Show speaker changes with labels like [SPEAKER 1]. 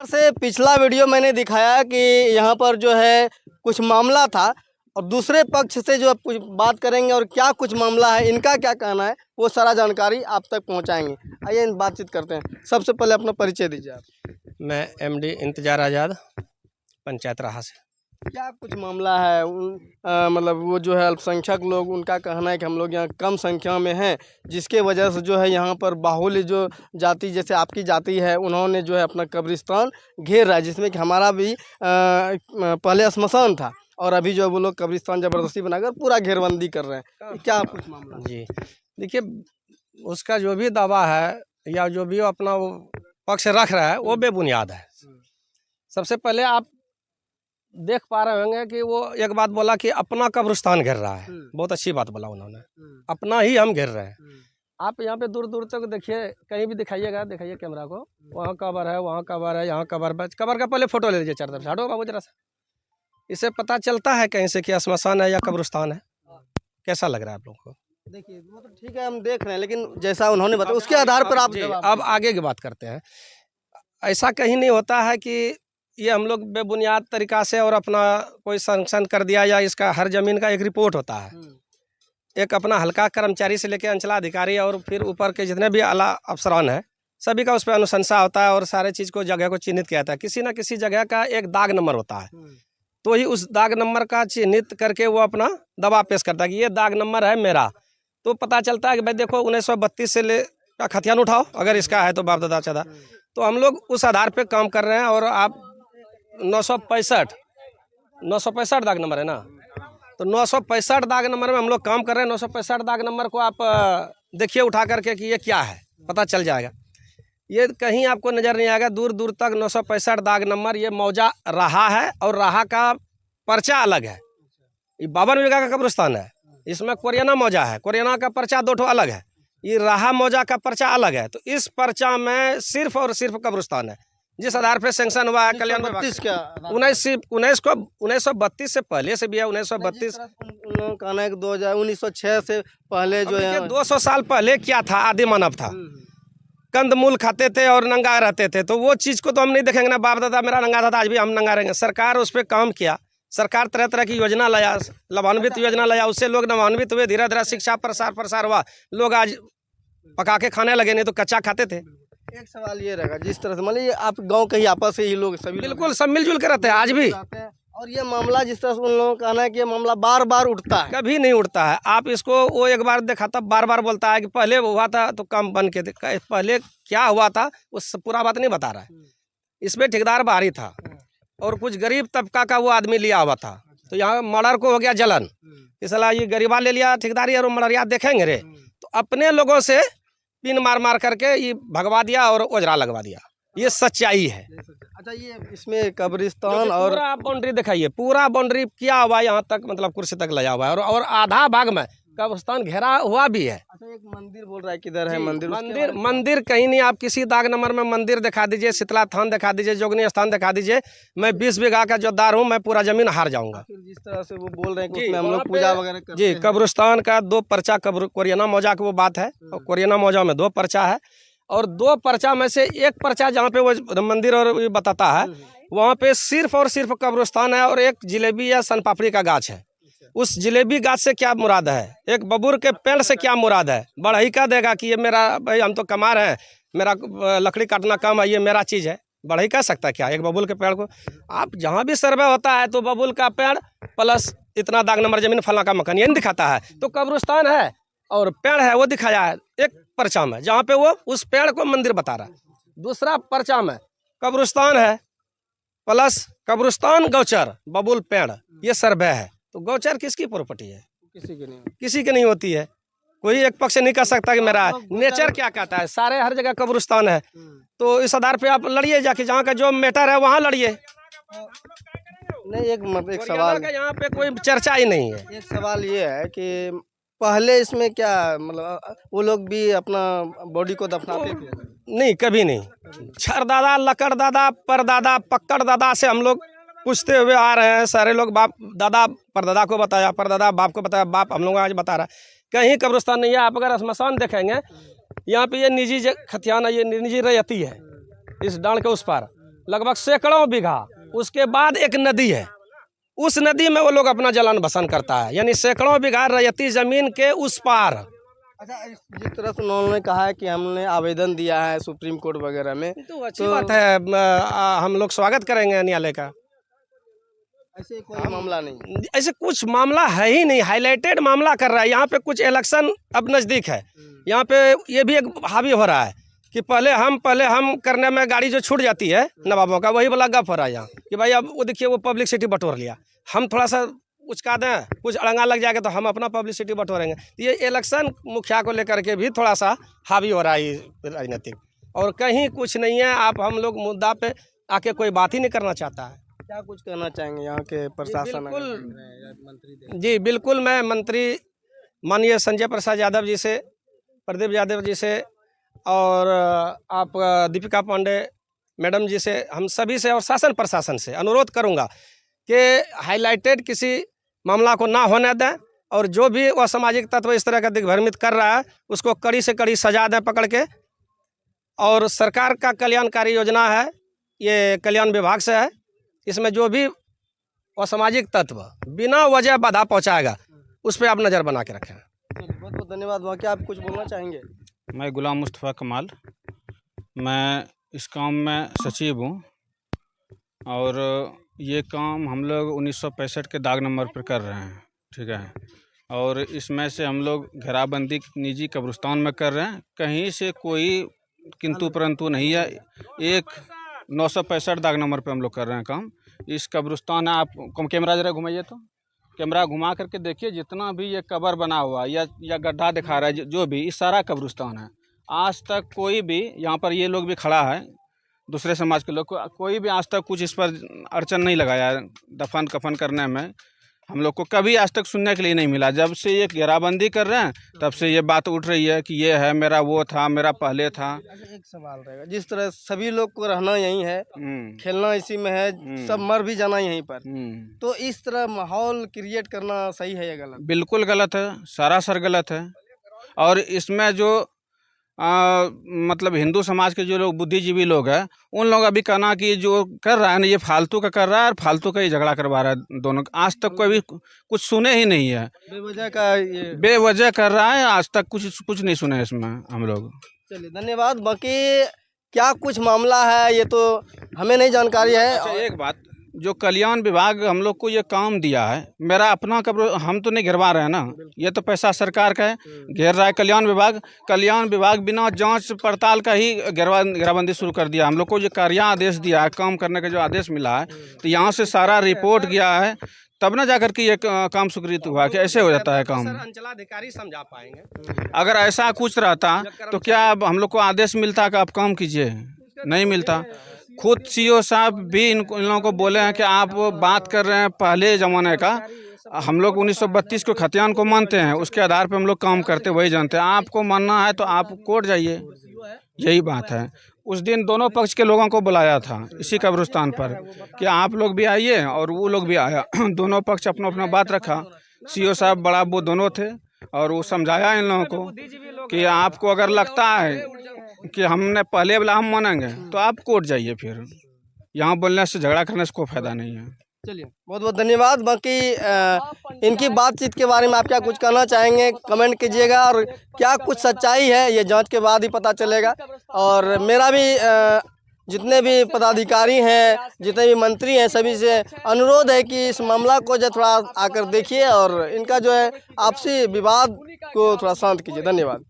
[SPEAKER 1] से पिछला वीडियो मैंने दिखाया कि यहाँ पर जो है कुछ मामला था और दूसरे पक्ष से जो कुछ बात करेंगे और क्या कुछ मामला है, इनका क्या कहना है, वो सारा जानकारी आप तक पहुँचाएंगे। आइए बातचीत करते हैं। सबसे पहले अपना परिचय दीजिए आप।
[SPEAKER 2] मैं एमडी इंतजार आज़ाद, पंचायत राहा से।
[SPEAKER 1] क्या कुछ मामला है मतलब वो जो है अल्पसंख्यक लोग, उनका कहना है कि हम लोग यहाँ कम संख्या में हैं, जिसके वजह से जो है यहाँ पर बाहुल्य जो जाति जैसे आपकी जाति है, उन्होंने जो है अपना कब्रिस्तान घेर रहा है, जिसमें कि हमारा भी पहले श्मशान था और अभी जो है वो लोग कब्रिस्तान ज़बरदस्ती बनाकर पूरा घेरबंदी कर रहे हैं। क्या कुछ मामला?
[SPEAKER 2] जी देखिए, उसका जो भी दावा है या जो भी अपना वो पक्ष रख रहा है वो बेबुनियाद है। सबसे पहले आप देख पा रहे होंगे कि वो एक बात बोला कि अपना कब्रिस्तान घेर रहा है। बहुत अच्छी बात बोला उन्होंने, अपना ही हम घेर रहे हैं। आप यहाँ पे दूर दूर तक देखिए, कहीं भी दिखाइएगा, दिखाइए कैमरा को, वहाँ कबर है, वहाँ कबर है, यहाँ कबर है। कबर का पहले फोटो ले लीजिए, चार तरफ हटो बाबू जरा सा। इससे पता चलता है कहीं से कि श्मशान है या कब्रिस्तान है। कैसा लग रहा है आप लोगों को?
[SPEAKER 1] देखिए वो तो ठीक है, हम देख रहे हैं, लेकिन जैसा उन्होंने बताया उसके आधार पर आप
[SPEAKER 2] अब आगे की बात करते हैं। ऐसा कहीं नहीं होता है कि ये हम लोग बेबुनियाद तरीका से और अपना कोई सैंक्शन कर दिया, या इसका हर जमीन का एक रिपोर्ट होता है। एक अपना हल्का कर्मचारी से लेकर अंचलाधिकारी और फिर ऊपर के जितने भी आला अफसरान हैं, सभी का उस पर अनुशंसा होता है और सारे चीज़ को, जगह को चिन्हित किया जाता है। किसी ना किसी जगह का एक दाग नंबर होता है, तो ही उस दाग नंबर का चिन्हित करके वो अपना दवा पेश करता है कि ये दाग नंबर है मेरा। तो पता चलता है कि भाई देखो 1932 से ले का खतियान उठाओ, अगर इसका है तो बाप दादा चादा। तो हम लोग उस आधार पे काम कर रहे हैं। और आप 965 दाग नंबर है ना, तो 965 दाग नंबर में हम लोग काम कर रहे हैं। 965 दाग नंबर को आप देखिए उठा करके कि ये क्या है, पता चल जाएगा। ये कहीं आपको नज़र नहीं आएगा, दूर दूर तक 965 दाग नंबर ये मौजा रहा है। और रहा का पर्चा अलग है। ये 52 बीघा का कब्रिस्तान है, इसमें कोरियाना मौजा है, कोरियाना का पर्चा दो ठो अलग है, ये रहा मौजा का पर्चा अलग है। तो इस पर्चा में सिर्फ और सिर्फ कब्रिस्तान है, जिस आधार पर सेंक्शन हुआ है कल्याण 1932 से पहले से भी है। 1932
[SPEAKER 1] कहना है कि 1906 से पहले जो है
[SPEAKER 2] 200 साल पहले क्या था, आदि मानव था, कंदमूल खाते थे और नंगा रहते थे। तो वो चीज़ को तो हम नहीं देखेंगे ना, बाप दादा मेरा नंगा था, आज भी हम नंगा रहेंगे। सरकार उस पर काम किया, सरकार तरह तरह की योजना लाया, लाभान्वित योजना लाया, उससे लोग लाभान्वित हुए, धीरे धीरे शिक्षा प्रसार हुआ, लोग आज पका के खाने लगे, नहीं तो कच्चा खाते थे।
[SPEAKER 1] एक सवाल ये रहेगा, जिस तरह से मान लीजिए आप गांव के ही आपस से ही लोग सभी
[SPEAKER 2] बिल्कुल सब मिलजुल के रहते हैं आज भी।
[SPEAKER 1] और ये मामला जिस तरह से उन लोगों का कहना है कि ये मामला बार बार उठता है,
[SPEAKER 2] कभी नहीं उठता है। आप इसको वो एक बार देखा तब बार बार बोलता है कि पहले हुआ था तो कम बन के, पहले क्या हुआ था उस पूरा बात नहीं बता रहा है। इसमें ठेकेदार बाहरी था और कुछ गरीब तबका का वो आदमी लिया हुआ था। तो यहाँ मर्डर को हो गया जलन, इसलिए ये गरीबा ले लिया ठेकेदारी और मर्डरिया देखेंगे रे, तो अपने लोगों से पिन मार मार करके ये भगवा दिया और ओझरा लगवा दिया। ये सच्चाई है।
[SPEAKER 1] अच्छा, ये इसमें कब्रिस्तान और
[SPEAKER 2] पूरा बाउंड्री दिखाइए, पूरा बाउंड्री किया हुआ है यहाँ तक, मतलब कुर्सी तक लगा हुआ है और आधा भाग में कब्रिस्तान घेरा हुआ भी है।
[SPEAKER 1] अच्छा, एक मंदिर बोल रहा है, किधर है मंदिर?
[SPEAKER 2] मंदिर कहीं नहीं। आप किसी दाग नंबर में मंदिर दिखा दीजिए, शीतला थान दिखा दीजिए, जोगनी स्थान दिखा दीजिए, मैं 20 बीघा का जोतदार हूँ, मैं पूरा जमीन हार जाऊंगा।
[SPEAKER 1] जिस तरह से वो बोल रहे हैं कि उसमें हम लोग पूजा वगैरह करते
[SPEAKER 2] जी, कब्रिस्तान का 2 पर्चा, कोरियाना मौजा की वो बात है, और कोरियाना मौजा में 2 पर्चा है, और 2 पर्चा में से एक पर्चा जहाँ पे वो मंदिर और ये बताता है, वहाँ पे सिर्फ और सिर्फ कब्रिस्तान है और एक जिलेबी या सन पापड़ी का गाछ है। उस जिलेबी गाछ से क्या मुराद है, एक बबूर के पेड़ से क्या मुराद है? बढ़ई का देगा कि ये मेरा, भाई हम तो कमार हैं, मेरा लकड़ी काटना काम है, ये मेरा चीज़ है। बढ़ई कह सकता है क्या एक बबूल के पेड़ को? आप जहाँ भी सर्वे होता है तो बबूल का पेड़ प्लस इतना दाग नंबर जमीन फला का मकान, ये नहीं दिखाता है। तो कब्रिस्तान है और पेड़ है वो दिखाया है एक पर्चा में, जहाँ पे वो उस पेड़ को मंदिर बता रहा है। दूसरा पर्चा में कब्रिस्तान है प्लस कब्रिस्तान गौचर बबूल पेड़, ये सर्वे है। तो गौचर किसकी प्रॉपर्टी है? किसी की नहीं होती है। कोई एक पक्ष नहीं कह सकता कि मेरा। नेचर क्या कहता है, सारे हर जगह कब्रिस्तान है। तो इस आधार पे आप लड़िए, जाके जहाँ का जो मैटर है वहाँ लड़िए।
[SPEAKER 1] नहीं, एक सवाल,
[SPEAKER 2] यहाँ पे कोई चर्चा ही नहीं है।
[SPEAKER 1] एक सवाल ये है कि पहले इसमें क्या मतलब वो लोग भी अपना बॉडी को दफनाते थे?
[SPEAKER 2] नहीं, कभी नहीं। छर दादा, लकड़ दादा, परदादा, पक्कड़ दादा से हम लोग पूछते हुए आ रहे हैं। सारे लोग बाप दादा परदादा को बताया, परदादा बाप को बताया, बाप हम लोग आज बता रहा है। कहीं कब्रिस्तान नहीं है। आप अगर श्मशान देखेंगे, यहाँ पे ये निजी खतियान है, ये निजी रैयती है, इस डांड के उस पार। लगभग सैकड़ों बीघा। उसके बाद एक नदी है, उस नदी में वो लोग अपना जलन बसन करता है, यानी सैकड़ों बीघा रैयती जमीन के उस पार।
[SPEAKER 1] अच्छा, जिस तरह से उन्होंने कहा है कि हमने आवेदन दिया है सुप्रीम कोर्ट वगैरह में,
[SPEAKER 2] तो अच्छी बात है, हम लोग स्वागत करेंगे न्यायालय का।
[SPEAKER 1] ऐसे कोई मामला नहीं,
[SPEAKER 2] ऐसे कुछ मामला है ही नहीं, हाईलाइटेड मामला कर रहा है। यहाँ पे कुछ इलेक्शन अब नज़दीक है, यहाँ पे ये भी एक हावी हो रहा है कि पहले हम करने में गाड़ी जो छूट जाती है नवाबों का, वही वाला गप हो रहा है यहाँ कि भाई अब वो देखिए वो पब्लिसिटी बटोर लिया, हम थोड़ा सा उचका दें, कुछ अड़ंगा लग जाएगा तो हम अपना पब्लिसिटी बटोरेंगे। ये इलेक्शन मुखिया को लेकर के भी थोड़ा सा हावी हो रहा है राजनीतिक, और कहीं कुछ नहीं है। आप हम लोग मुद्दा पे आके कोई बात ही नहीं करना चाहता है।
[SPEAKER 1] क्या कुछ कहना चाहेंगे यहाँ के प्रशासन?
[SPEAKER 2] बिल्कुल जी, बिल्कुल मैं मंत्री माननीय संजय प्रसाद यादव जी से, प्रदीप यादव जी से और आप दीपिका पांडे मैडम जी से, हम सभी से और शासन प्रशासन से अनुरोध करूंगा कि हाईलाइटेड किसी मामला को ना होने दें, और जो भी असामाजिक तत्व इस तरह का दिग्भ्रमित कर रहा है उसको कड़ी से कड़ी सजा दें पकड़ के। और सरकार का कल्याणकारी योजना है, ये कल्याण विभाग से है, इसमें जो भी असामाजिक तत्व बिना वजह बाधा पहुंचाएगा उस पर आप नज़र बना के रखें।
[SPEAKER 1] बहुत बहुत धन्यवाद। बाकी आप कुछ बोलना चाहेंगे?
[SPEAKER 3] मैं गुलाम मुस्तफ़ा कमाल, मैं इस काम में सचिव हूँ, और ये काम हम लोग 1965 के दाग नंबर पर कर रहे हैं, ठीक है। और इसमें से हम लोग घेराबंदी निजी कब्रिस्तान में कर रहे हैं, कहीं से कोई किंतु परंतु नहीं है। एक 965 दाग नंबर पे हम लोग कर रहे हैं काम। इस कब्रिस्तान, आप कैमरा जरा घुमाइए, तो कैमरा घुमा करके देखिए, जितना भी ये कब्र बना हुआ या गड्ढा दिखा रहा है, जो भी, ये सारा कब्रिस्तान है। आज तक कोई भी, यहाँ पर ये लोग भी खड़ा है, दूसरे समाज के लोग, कोई भी आज तक कुछ इस पर अड़चन नहीं लगाया है। दफन कफन करने में हम लोग को कभी आज तक सुनने के लिए नहीं मिला। जब से ये घेराबंदी कर रहे हैं तब से ये बात उठ रही है कि ये है मेरा, वो था मेरा, पहले था।
[SPEAKER 1] एक सवाल रहेगा, जिस तरह सभी लोग को रहना यहीं है, खेलना इसी में है, सब मर भी जाना यहीं पर, तो इस तरह माहौल क्रिएट करना सही है या गलत?
[SPEAKER 3] बिल्कुल गलत है, सरासर गलत है। और इसमें जो मतलब हिंदू समाज के जो लोग बुद्धिजीवी लोग हैं, उन लोग अभी कहना कि जो कर रहा है ना, ये फालतू का कर रहा है और फालतू का ही झगड़ा करवा रहा है दोनों। आज तक कोई भी कुछ सुने ही नहीं है,
[SPEAKER 1] बेवजह का ये
[SPEAKER 3] बेवजह कर रहा है। आज तक कुछ नहीं सुने इसमें हम लोग।
[SPEAKER 1] चलिए, धन्यवाद। बाकी क्या कुछ मामला है ये तो हमें नहीं जानकारी है।
[SPEAKER 3] अच्छा, एक बात, जो कल्याण विभाग हम लोग को ये काम दिया है, मेरा अपना कब्र हम तो नहीं घेरवा रहे हैं ना, ये तो पैसा सरकार का है, घेर रहा है कल्याण विभाग। कल्याण विभाग बिना जांच पड़ताल का ही घेराबंदी शुरू कर दिया। हम लोग को जो कार्य आदेश दिया है, काम करने का जो आदेश मिला है, तो यहाँ से सारा रिपोर्ट गया है, तब ना जाकर के ये काम स्वीकृत हुआ कि ऐसे हो जाता है काम।
[SPEAKER 2] अंचलाधिकारी समझा पाएंगे।
[SPEAKER 3] अगर ऐसा कुछ रहता तो क्या अब हम लोग को आदेश मिलता कि आप काम कीजिए? नहीं मिलता। खुद सीओ साहब भी इन लोगों को बोले हैं कि आप बात कर रहे हैं पहले ज़माने का, हम लोग 1932 को खतियान को मानते हैं, उसके आधार पे हम लोग काम करते, वही जानते हैं। आपको मानना है तो आप कोर्ट जाइए, यही बात है। उस दिन दोनों पक्ष के लोगों को बुलाया था इसी कब्रिस्तान पर कि आप लोग भी आइए, और वो लोग भी आया। दोनों पक्ष अपना अपना बात रखा। सीओ साहब बड़ा वो दोनों थे, और वो समझाया इन लोगों को कि आपको अगर लगता है कि हमने पहले वाला हम मानेंगे तो आप कोर्ट जाइए, फिर यहाँ बोलने से, झगड़ा करने से कोई फायदा नहीं है।
[SPEAKER 1] चलिए, बहुत बहुत धन्यवाद। बाकी इनकी बातचीत के बारे में आप क्या कुछ कहना चाहेंगे, कमेंट कीजिएगा, और क्या कुछ सच्चाई है ये जांच के बाद ही पता चलेगा। और मेरा भी जितने भी पदाधिकारी हैं, जितने भी मंत्री हैं, सभी से अनुरोध है कि इस मामला को जो थोड़ा आकर देखिए और इनका जो है आपसी विवाद को थोड़ा शांत कीजिए। धन्यवाद।